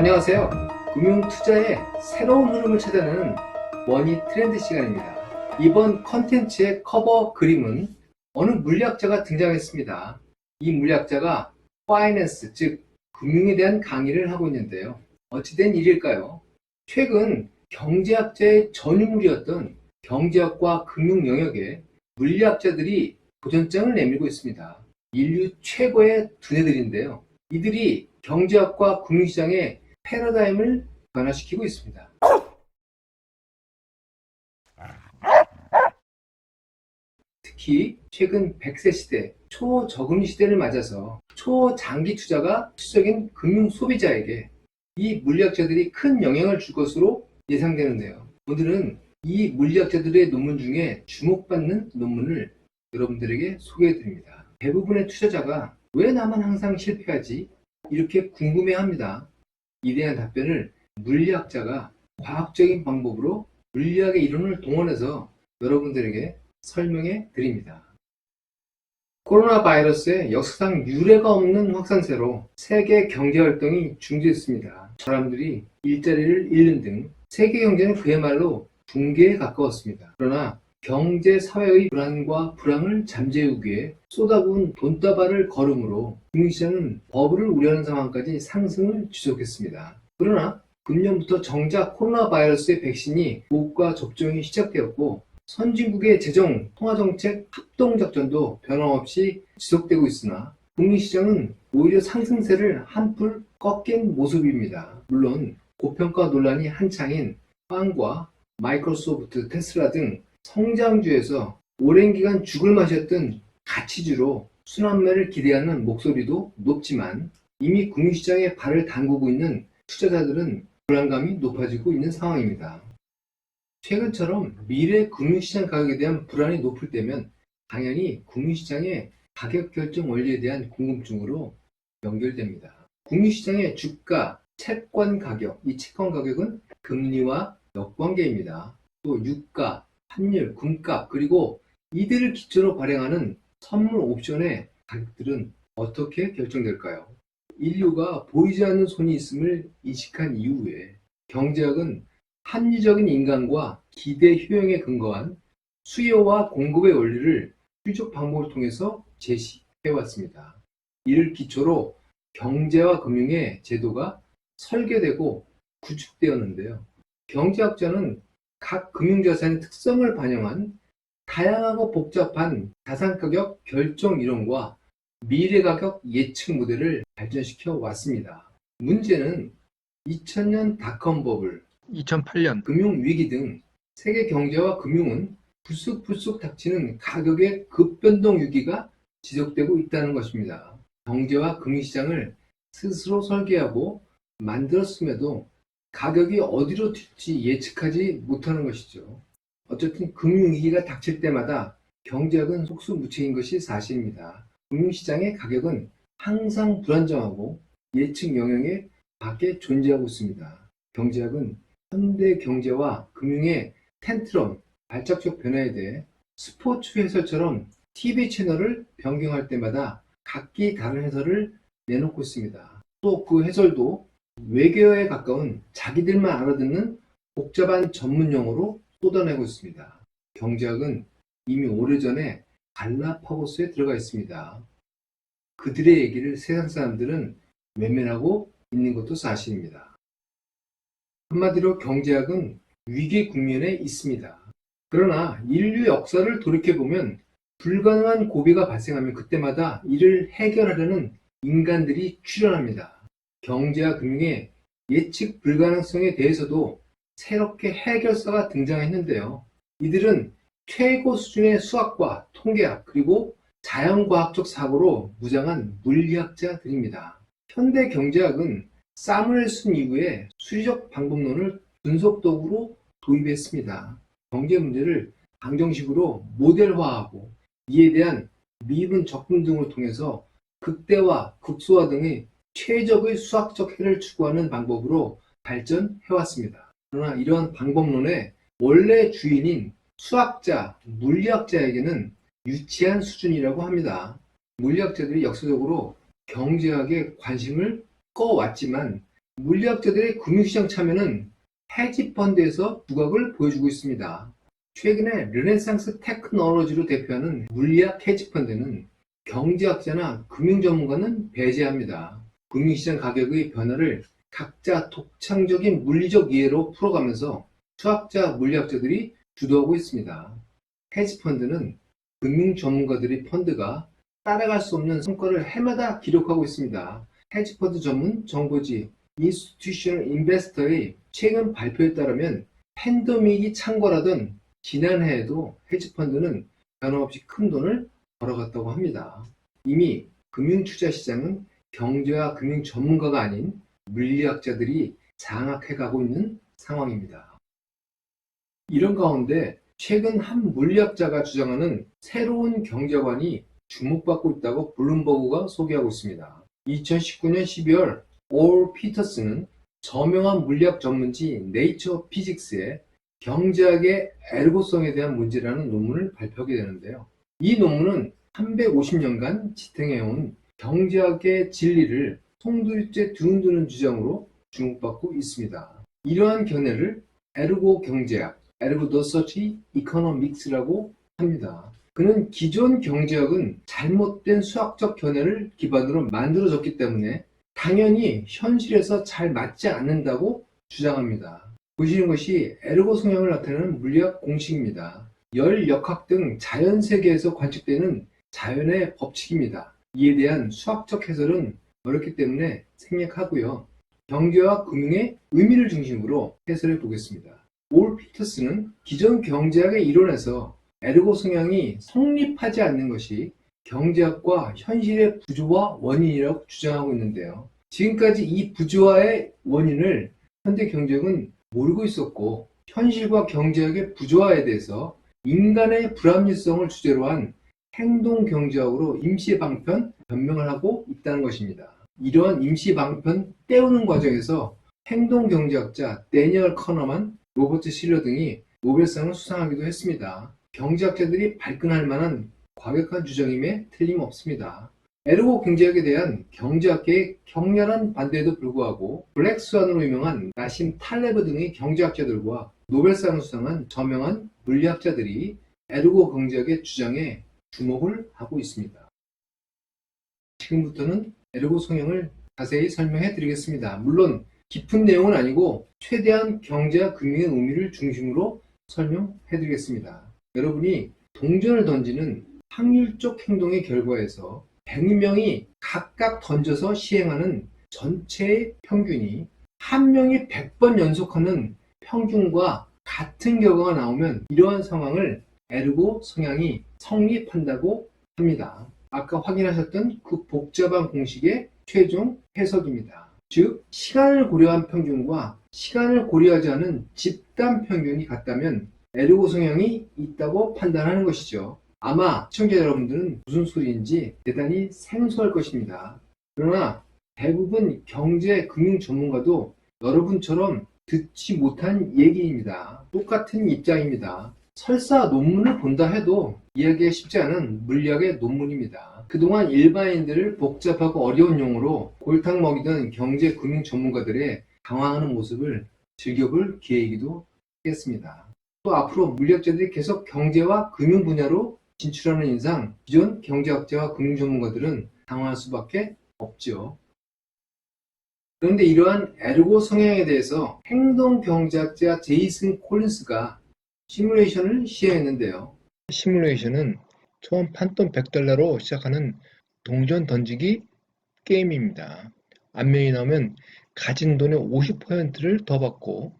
안녕하세요. 금융투자의 새로운 흐름을 찾아내는 머니 트렌드 시간입니다. 이번 컨텐츠의 커버 그림은 어느 물리학자가 등장했습니다. 이 물리학자가 파이낸스, 즉 금융에 대한 강의를 하고 있는데요. 어찌된 일일까요? 최근 경제학자의 전유물이었던 경제학과 금융 영역에 물리학자들이 도전장을 내밀고 있습니다. 인류 최고의 두뇌들인데요. 이들이 경제학과 금융시장의 패러다임을 변화시키고 있습니다. 특히 최근 100세 시대, 초저금리 시대를 맞아서 초장기 투자가 필수적인 금융 소비자에게 이 물리학자들이 큰 영향을 줄 것으로 예상되는데요. 오늘은 이 물리학자들의 논문 중에 주목받는 논문을 여러분들에게 소개해드립니다. 대부분의 투자자가 왜 나만 항상 실패하지? 이렇게 궁금해합니다. 이에 대한 답변을 물리학자가 과학적인 방법으로 물리학의 이론을 동원해서 여러분들에게 설명해 드립니다. 코로나 바이러스의 역사상 유례가 없는 확산세로 세계 경제활동이 중지됐습니다. 사람들이 일자리를 잃는 등 세계 경제는 그야말로 붕괴에 가까웠습니다. 그러나 경제 사회의 불안과 불황을 잠재우기 위해 쏟아부은 돈다발을 걸음으로 금융시장은 버블을 우려하는 상황까지 상승을 지속했습니다. 그러나 금년부터 정작 코로나 바이러스의 백신이 보급과 접종이 시작되었고 선진국의 재정, 통화정책 합동작전도 변함없이 지속되고 있으나 금융시장은 오히려 상승세를 한풀 꺾인 모습입니다. 물론 고평가 논란이 한창인 빵과 마이크로소프트, 테슬라 등 성장주에서 오랜 기간 죽을 맛이었던 가치주로 순환매를 기대하는 목소리도 높지만 이미 금융시장에 발을 담그고 있는 투자자들은 불안감이 높아지고 있는 상황입니다. 최근처럼 미래 금융시장 가격에 대한 불안이 높을 때면 당연히 금융시장의 가격 결정 원리에 대한 궁금증으로 연결됩니다. 금융시장의 주가, 채권 가격, 이 채권 가격은 금리와 역관계입니다. 또 유가, 환율, 금값, 그리고 이들을 기초로 발행하는 선물 옵션의 가격들은 어떻게 결정될까요? 인류가 보이지 않는 손이 있음을 인식한 이후에 경제학은 합리적인 인간과 기대 효용에 근거한 수요와 공급의 원리를 추적 방법을 통해서 제시해왔습니다. 이를 기초로 경제와 금융의 제도가 설계되고 구축되었는데요. 경제학자는 각 금융자산의 특성을 반영한 다양하고 복잡한 자산가격 결정 이론과 미래가격 예측 모델을 발전시켜 왔습니다. 문제는 2000년 닷컴 버블, 2008년 금융위기 등 세계 경제와 금융은 불쑥불쑥 닥치는 가격의 급변동 위기가 지속되고 있다는 것입니다. 경제와 금융시장을 스스로 설계하고 만들었음에도 가격이 어디로 튈지 예측하지 못하는 것이죠. 어쨌든 금융위기가 닥칠 때마다 경제학은 속수무책인 것이 사실입니다. 금융시장의 가격은 항상 불안정하고 예측 영역에 밖에 존재하고 있습니다. 경제학은 현대 경제와 금융의 텐트럼, 발작적 변화에 대해 스포츠 해설처럼 TV 채널을 변경할 때마다 각기 다른 해설을 내놓고 있습니다. 또 그 해설도 외계어에 가까운 자기들만 알아듣는 복잡한 전문 용어로 쏟아내고 있습니다. 경제학은 이미 오래전에 갈라파고스에 들어가 있습니다. 그들의 얘기를 세상 사람들은 외면하고 있는 것도 사실입니다. 한마디로 경제학은 위기 국면에 있습니다. 그러나 인류 역사를 돌이켜보면 불가능한 고비가 발생하면 그때마다 이를 해결하려는 인간들이 출현합니다. 경제와 금융의 예측 불가능성에 대해서도 새롭게 해결사가 등장했는데요. 이들은 최고 수준의 수학과 통계학 그리고 자연과학적 사고로 무장한 물리학자들입니다. 현대 경제학은 사무엘슨 이후에 수리적 방법론을 분석도구로 도입했습니다. 경제 문제를 방정식으로 모델화하고 이에 대한 미분 적분 등을 통해서 극대화, 극소화 등의 최적의 수학적 해를 추구하는 방법으로 발전해왔습니다. 그러나 이러한 방법론의 원래 주인인 수학자, 물리학자에게는 유치한 수준이라고 합니다. 물리학자들이 역사적으로 경제학에 관심을 꺼왔지만 물리학자들의 금융시장 참여는 헤지펀드에서 두각을 보여주고 있습니다. 최근에 르네상스 테크놀로지로 대표하는 물리학 헤지펀드는 경제학자나 금융전문가는 배제합니다. 금융시장 가격의 변화를 각자 독창적인 물리적 이해로 풀어가면서 수학자, 물리학자들이 주도하고 있습니다. 헤지펀드는 금융전문가들의 펀드가 따라갈 수 없는 성과를 해마다 기록하고 있습니다. 헤지펀드 전문 정보지 인스티튜셔널 인베스터의 최근 발표에 따르면 팬데믹이 창궐하던 지난해에도 헤지펀드는 변함없이 큰 돈을 벌어갔다고 합니다. 이미 금융투자시장은 경제와 금융 전문가가 아닌 물리학자들이 장악해가고 있는 상황입니다. 이런 가운데 최근 한 물리학자가 주장하는 새로운 경제관이 주목받고 있다고 블룸버그가 소개하고 있습니다. 2019년 12월 올 피터슨은 저명한 물리학 전문지 네이처 피직스에 경제학의 에르고성에 대한 문제라는 논문을 발표하게 되는데요. 이 논문은 350년간 지탱해온 경제학의 진리를 송두리째 두는두는 주장으로 주목받고 있습니다. 이러한 견해를 에르고 경제학, 에르고더서치 이코노믹스라고 합니다. 그는 기존 경제학은 잘못된 수학적 견해를 기반으로 만들어졌기 때문에 당연히 현실에서 잘 맞지 않는다고 주장합니다. 보시는 것이 에르고 성향을 나타내는 물리학 공식입니다. 열, 역학 등 자연 세계에서 관측되는 자연의 법칙입니다. 이에 대한 수학적 해설은 어렵기 때문에 생략하고요. 경제와 금융의 의미를 중심으로 해설해 보겠습니다. 올 피터스는 기존 경제학의 이론에서 에르고 성향이 성립하지 않는 것이 경제학과 현실의 부조화 원인이라고 주장하고 있는데요. 지금까지 이 부조화의 원인을 현대 경제학은 모르고 있었고 현실과 경제학의 부조화에 대해서 인간의 불합리성을 주제로 한 행동경제학으로 임시방편 변명을 하고 있다는 것입니다. 이러한 임시방편 때우는 과정에서 행동경제학자 데니얼 커너만, 로버트 실러 등이 노벨상을 수상하기도 했습니다. 경제학자들이 발끈할 만한 과격한 주장임에 틀림없습니다. 에르고 경제학에 대한 경제학계의 격렬한 반대에도 불구하고 블랙스완으로 유명한 나심 탈레브 등의 경제학자들과 노벨상을 수상한 저명한 물리학자들이 에르고 경제학의 주장에 주목을 하고 있습니다. 지금부터는 에르고 성향을 자세히 설명해 드리겠습니다. 물론 깊은 내용은 아니고 최대한 경제와 금융의 의미를 중심으로 설명해 드리겠습니다. 여러분이 동전을 던지는 확률적 행동의 결과에서 100명이 각각 던져서 시행하는 전체의 평균이 한 명이 100번 연속하는 평균과 같은 결과가 나오면 이러한 상황을 에르고 성향이 성립한다고 합니다. 아까 확인하셨던 그 복잡한 공식의 최종 해석입니다. 즉, 시간을 고려한 평균과 시간을 고려하지 않은 집단 평균이 같다면 에르고 성향이 있다고 판단하는 것이죠. 아마 시청자 여러분들은 무슨 소리인지 대단히 생소할 것입니다. 그러나 대부분 경제, 금융 전문가도 여러분처럼 듣지 못한 얘기입니다. 똑같은 입장입니다. 설사 논문을 본다 해도 이해하기가 쉽지 않은 물리학의 논문입니다. 그동안 일반인들을 복잡하고 어려운 용어로 골탕 먹이던 경제, 금융 전문가들의 당황하는 모습을 즐겨볼 기회이기도 하겠습니다. 또 앞으로 물리학자들이 계속 경제와 금융 분야로 진출하는 이상 기존 경제학자와 금융 전문가들은 당황할 수밖에 없죠. 그런데 이러한 에르고 성향에 대해서 행동경제학자 제이슨 콜린스가 시뮬레이션을 시행했는데요. 시뮬레이션은 처음 판돈 $100로 시작하는 동전 던지기 게임입니다. 앞면이 나오면 가진 돈의 50%를 더 받고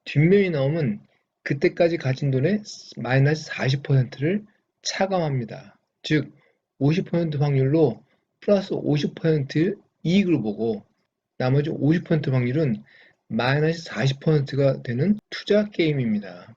뒷면이 나오면 그때까지 가진 돈의 마이너스 40%를 차감합니다. 즉 50% 확률로 플러스 50% 이익을 보고 나머지 50% 확률은 마이너스 40%가 되는 투자 게임입니다.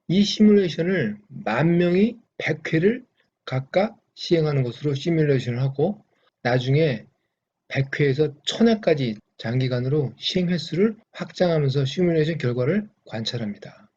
이 시뮬레이션을 10,000명이 100회를 각각 시행하는 것으로 시뮬레이션을 하고 나중에 100회에서 1000회까지 장기간으로 시행 횟수를 확장하면서 시뮬레이션 결과를 관찰합니다.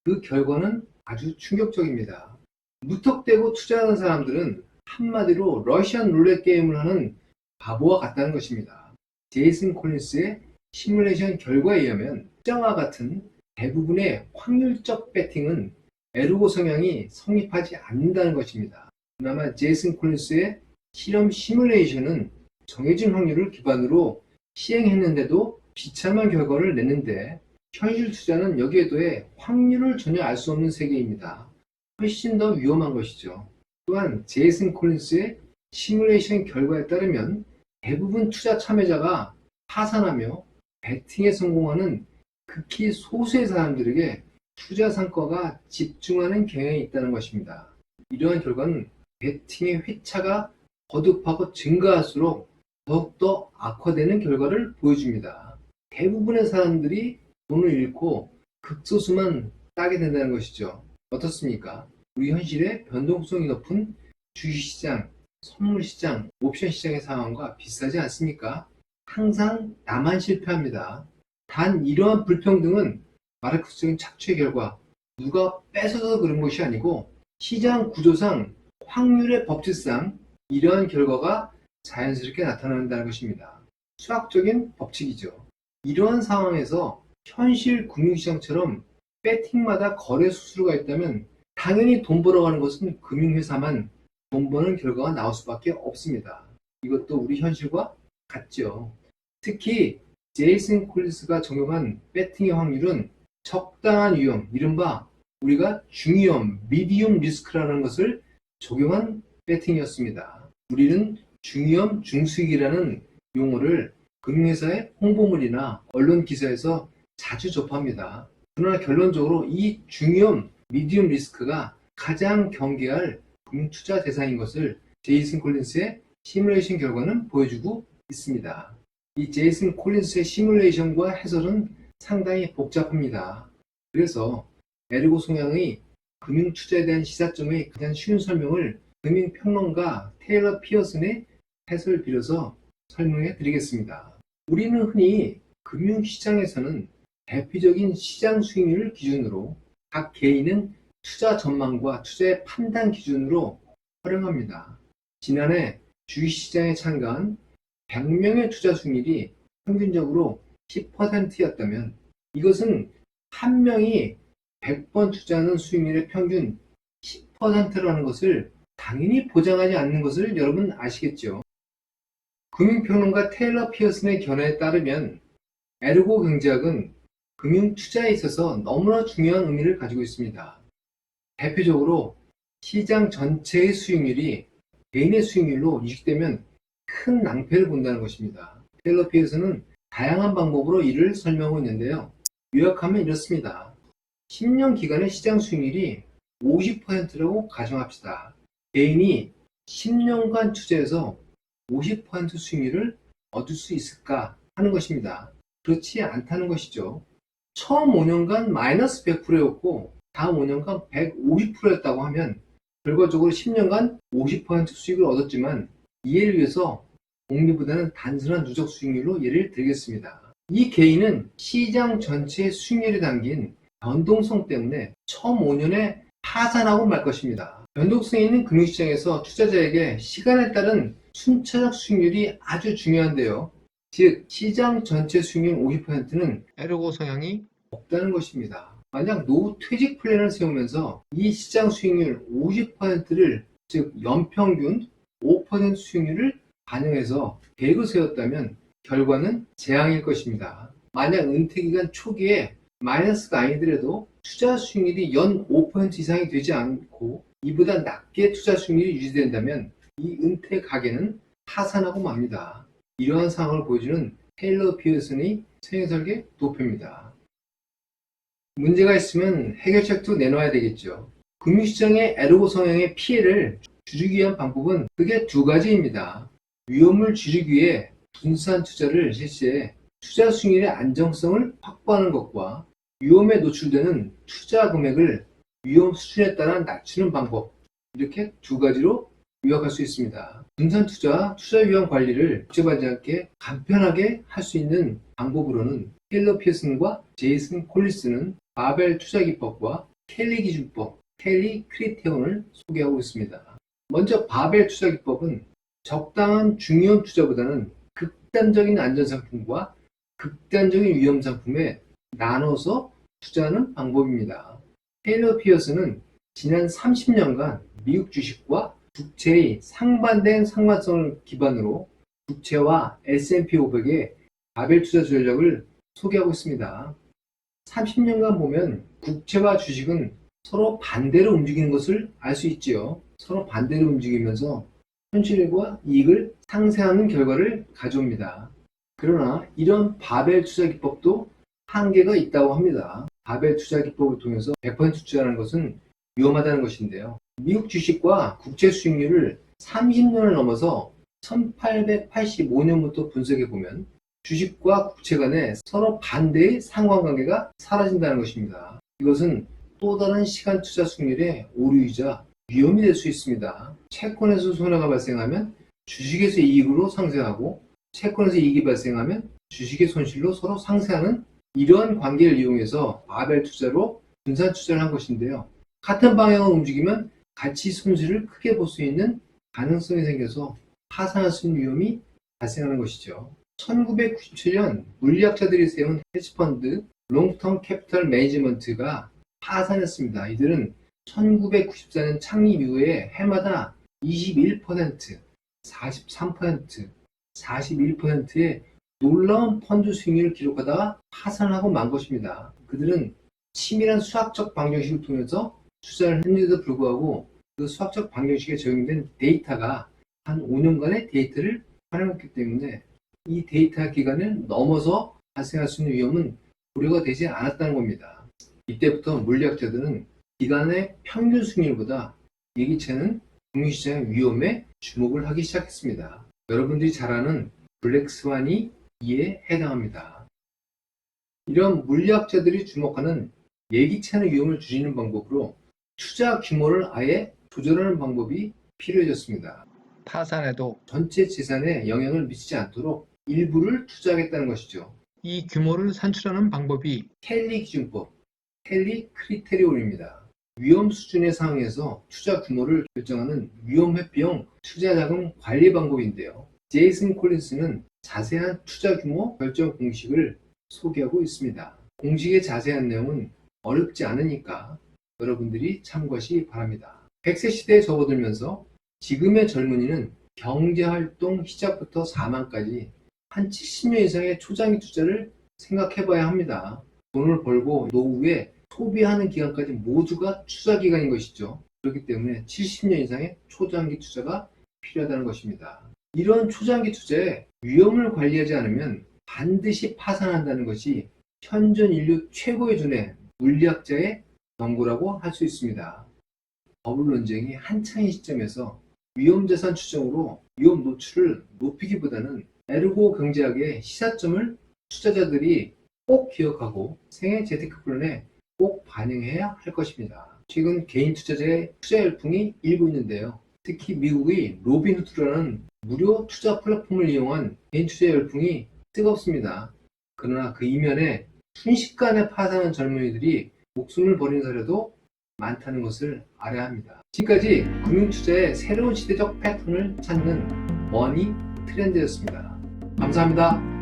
그 결과는 아주 충격적입니다. 무턱대고 투자하는 사람들은 한마디로 러시안 룰렛 게임을 하는 바보와 같다는 것입니다. 제이슨 콜린스의 시뮬레이션 결과에 의하면 투자와 같은 대부분의 확률적 배팅은 에르고 성향이 성립하지 않는다는 것입니다. 그나마 제이슨 콜린스의 실험 시뮬레이션은 정해진 확률을 기반으로 시행했는데도 비참한 결과를 냈는데, 현실 투자는 여기에 더해 확률을 전혀 알 수 없는 세계입니다. 훨씬 더 위험한 것이죠. 또한 제이슨 콜린스의 시뮬레이션 결과에 따르면 대부분 투자 참여자가 파산하며 베팅에 성공하는 극히 소수의 사람들에게 투자 성과가 집중하는 경향이 있다는 것입니다. 이러한 결과는 베팅의 회차가 거듭하고 증가할수록 더욱더 악화되는 결과를 보여줍니다. 대부분의 사람들이 돈을 잃고 극소수만 따게 된다는 것이죠. 어떻습니까? 우리 현실의 변동성이 높은 주식시장, 선물시장, 옵션시장의 상황과 비슷하지 않습니까? 항상 나만 실패합니다. 단 이러한 불평등은 마르크스적인 착취의 결과, 누가 뺏어서 그런 것이 아니고 시장 구조상 확률의 법칙상 이러한 결과가 자연스럽게 나타난다는 것입니다. 수학적인 법칙이죠. 이러한 상황에서 현실 금융시장처럼 배팅마다 거래 수수료가 있다면 당연히 돈 벌어가는 것은 금융회사만 돈 버는 결과가 나올 수밖에 없습니다. 이것도 우리 현실과 같죠. 특히 제이슨 콜린스가 적용한 배팅의 확률은 적당한 위험, 이른바 우리가 중위험, 미디움 리스크라는 것을 적용한 배팅이었습니다. 우리는 중위험, 중수익이라는 용어를 금융회사의 홍보물이나 언론 기사에서 자주 접합니다. 그러나 결론적으로 이 중위험, 미디움 리스크가 가장 경계할 금융투자 대상인 것을 제이슨 콜린스의 시뮬레이션 결과는 보여주고 있습니다. 이 제이슨 콜린스의 시뮬레이션과 해설은 상당히 복잡합니다. 그래서 에르고 성향의 금융투자에 대한 시사점의 가장 쉬운 설명을 금융평론가 테일러 피어슨의 해설을 빌어서 설명해 드리겠습니다. 우리는 흔히 금융시장에서는 대표적인 시장 수익률을 기준으로 각 개인은 투자 전망과 투자의 판단 기준으로 활용합니다. 지난해 주식시장에 참가한 100명의 투자 수익률이 평균적으로 10%였다면 이것은 한 명이 100번 투자하는 수익률의 평균 10%라는 것을 당연히 보장하지 않는 것을 여러분 아시겠죠? 금융평론가 테일러 피어슨의 견해에 따르면 에르고 경제학은 금융 투자에 있어서 너무나 중요한 의미를 가지고 있습니다. 대표적으로 시장 전체의 수익률이 개인의 수익률로 이식되면 큰 낭패를 본다는 것입니다. 테일러 피어슨은 다양한 방법으로 이를 설명하고 있는데요. 요약하면 이렇습니다. 10년 기간의 시장 수익률이 50%라고 가정합시다. 개인이 10년간 투자해서 50% 수익률을 얻을 수 있을까 하는 것입니다. 그렇지 않다는 것이죠. 처음 5년간 마이너스 100%였고 다음 5년간 150%였다고 하면 결과적으로 10년간 50% 수익을 얻었지만, 이해를 위해서 복리보다는 단순한 누적 수익률로 예를 들겠습니다. 이 개인은 시장 전체의 수익률이 담긴 변동성 때문에 처음 5년에 파산하고 말 것입니다. 변동성이 있는 금융시장에서 투자자에게 시간에 따른 순차적 수익률이 아주 중요한데요. 즉 시장 전체 수익률 50%는 에르고 성향이 없다는 것입니다. 만약 노후 퇴직 플랜을 세우면서 이 시장 수익률 50%를 즉 연평균 5% 수익률을 반영해서 계획을 세웠다면 결과는 재앙일 것입니다. 만약 은퇴기간 초기에 마이너스가 아니더라도 투자 수익률이 연 5% 이상이 되지 않고 이보다 낮게 투자 수익률이 유지된다면 이 은퇴 가계는 파산하고 맙니다. 이러한 상황을 보여주는 테일러 피어슨의 생애설계 도표입니다. 문제가 있으면 해결책도 내놔야 되겠죠. 금융시장의 에르고 성향의 피해를 줄이기 위한 방법은 크게 두 가지입니다. 위험을 줄이기 위해 분산 투자를 실시해 투자 수익률의 안정성을 확보하는 것과 위험에 노출되는 투자 금액을 위험 수준에 따라 낮추는 방법, 이렇게 두 가지로 요약할 수 있습니다. 분산 투자와 투자 위험 관리를 복잡하지 않게 간편하게 할 수 있는 방법으로는 테일러 피어슨과 제이슨 콜린스는 바벨 투자 기법과 켈리 기준법, 켈리 크리테온을 소개하고 있습니다. 먼저 바벨 투자 기법은 적당한 중요한 투자보다는 극단적인 안전상품과 극단적인 위험 상품에 나눠서 투자하는 방법입니다. 테일러 피어스는 지난 30년간 미국 주식과 국채의 상반된 상관성을 기반으로 국채와 S&P 500의 바벨 투자 전략을 소개하고 있습니다. 30년간 보면 국채와 주식은 서로 반대로 움직이는 것을 알 수 있지요. 서로 반대로 움직이면서 현실과 이익을 상쇄하는 결과를 가져옵니다. 그러나 이런 바벨 투자 기법도 한계가 있다고 합니다. 바벨 투자 기법을 통해서 100% 투자하는 것은 위험하다는 것인데요. 미국 주식과 국채 수익률을 30년을 넘어서 1885년부터 분석해 보면 주식과 국채 간의 서로 반대의 상관관계가 사라진다는 것입니다. 이것은 또 다른 시간 투자 수익률의 오류이자 위험이 될 수 있습니다. 채권에서 손해가 발생하면 주식에서 이익으로 상쇄하고 채권에서 이익이 발생하면 주식의 손실로 서로 상쇄하는 이러한 관계를 이용해서 바벨 투자로 분산 투자를 한 것인데요. 같은 방향으로 움직이면 가치 손실을 크게 볼 수 있는 가능성이 생겨서 파산할 수 있는 위험이 발생하는 것이죠. 1997년 물리학자들이 세운 헤지펀드 롱텀 캐피털 매니지먼트가 파산했습니다. 이들은 1994년 창립 이후에 해마다 21%, 43%, 41%의 놀라운 펀드 수익률을 기록하다가 파산하고 만 것입니다. 그들은 치밀한 수학적 방정식을 통해서 투자를 했는데도 불구하고 그 수학적 방정식에 적용된 데이터가 한 5년간의 데이터를 활용했기 때문에 이 데이터 기간을 넘어서 발생할 수 있는 위험은 고려가 되지 않았다는 겁니다. 이때부터 물리학자들은 기간의 평균 수익률보다 예기치는 금융시장의 위험에 주목을 하기 시작했습니다. 여러분들이 잘 아는 블랙스완이 이에 해당합니다. 이런 물리학자들이 주목하는 예기치 않은 위험을 줄이는 방법으로 투자 규모를 아예 조절하는 방법이 필요해졌습니다. 파산해도 전체 재산에 영향을 미치지 않도록 일부를 투자하겠다는 것이죠. 이 규모를 산출하는 방법이 켈리 기준법, 켈리 크리테리온입니다. 위험 수준의 상황에서 투자 규모를 결정하는 위험 회피형 투자자금 관리 방법인데요. 제이슨 콜린스는 자세한 투자 규모 결정 공식을 소개하고 있습니다. 공식의 자세한 내용은 어렵지 않으니까 여러분들이 참고하시기 바랍니다. 100세 시대에 접어들면서 지금의 젊은이는 경제활동 시작부터 사망까지 한 70년 이상의 초장기 투자를 생각해봐야 합니다. 돈을 벌고 노후에 소비하는 기간까지 모두가 투자 기간인 것이죠. 그렇기 때문에 70년 이상의 초장기 투자가 필요하다는 것입니다. 이런 초장기 투자에 위험을 관리하지 않으면 반드시 파산한다는 것이 현존 인류 최고의 두뇌 물리학자의 연구라고 할 수 있습니다. 버블 논쟁이 한창인 시점에서 위험자산 추정으로 위험 노출을 높이기보다는 에르고 경제학의 시사점을 투자자들이 꼭 기억하고 생애 재테크 플랜에 꼭 반영해야 할 것입니다. 최근 개인 투자자의 투자 열풍이 일고 있는데요. 특히 미국의 로빈후드라는 무료 투자 플랫폼을 이용한 개인 투자 열풍이 뜨겁습니다. 그러나 그 이면에 순식간에 파산한 젊은이들이 목숨을 버린 사례도 많다는 것을 알아야 합니다. 지금까지 금융투자의 새로운 시대적 패턴을 찾는 머니 트렌드였습니다. 감사합니다.